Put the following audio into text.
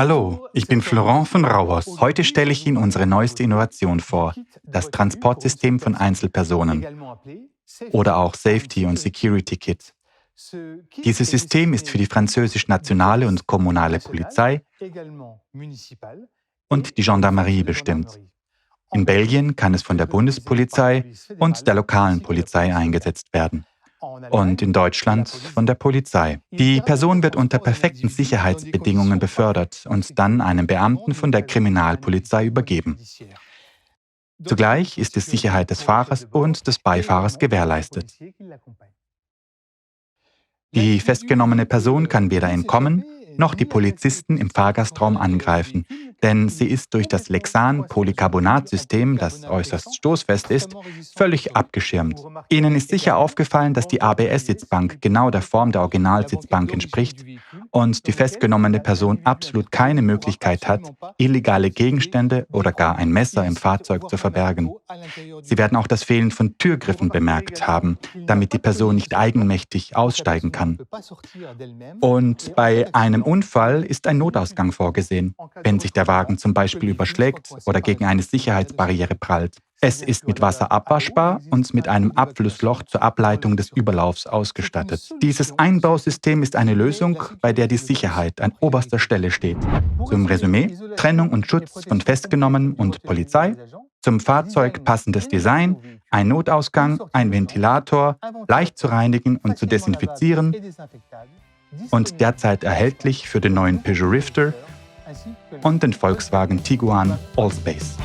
Hallo, ich bin Florent von Rauers. Heute stelle ich Ihnen unsere neueste Innovation vor, das Transportsystem von Einzelpersonen oder auch Safety und Security Kit. Dieses System ist für die französisch-nationale und kommunale Polizei und die Gendarmerie bestimmt. In Belgien kann es von der Bundespolizei und der lokalen Polizei eingesetzt werden. Und in Deutschland von der Polizei. Die Person wird unter perfekten Sicherheitsbedingungen befördert und dann einem Beamten von der Kriminalpolizei übergeben. Zugleich ist die Sicherheit des Fahrers und des Beifahrers gewährleistet. Die festgenommene Person kann weder entkommen, noch die Polizisten im Fahrgastraum angreifen, denn sie ist durch das Lexan-Polycarbonat-System, das äußerst stoßfest ist, völlig abgeschirmt. Ihnen ist sicher aufgefallen, dass die ABS-Sitzbank genau der Form der Originalsitzbank entspricht und die festgenommene Person absolut keine Möglichkeit hat, illegale Gegenstände oder gar ein Messer im Fahrzeug zu verbergen. Sie werden auch das Fehlen von Türgriffen bemerkt haben, damit die Person nicht eigenmächtig aussteigen kann. Und bei einem Unfall ist ein Notausgang vorgesehen, wenn sich der Wagen zum Beispiel überschlägt oder gegen eine Sicherheitsbarriere prallt. Es ist mit Wasser abwaschbar und mit einem Abflussloch zur Ableitung des Überlaufs ausgestattet. Dieses Einbausystem ist eine Lösung, bei der die Sicherheit an oberster Stelle steht. Zum Resümee: Trennung und Schutz von Festgenommenen und Polizei, zum Fahrzeug passendes Design, ein Notausgang, ein Ventilator, leicht zu reinigen und zu desinfizieren und derzeit erhältlich für den neuen Peugeot Rifter und den Volkswagen Tiguan Allspace.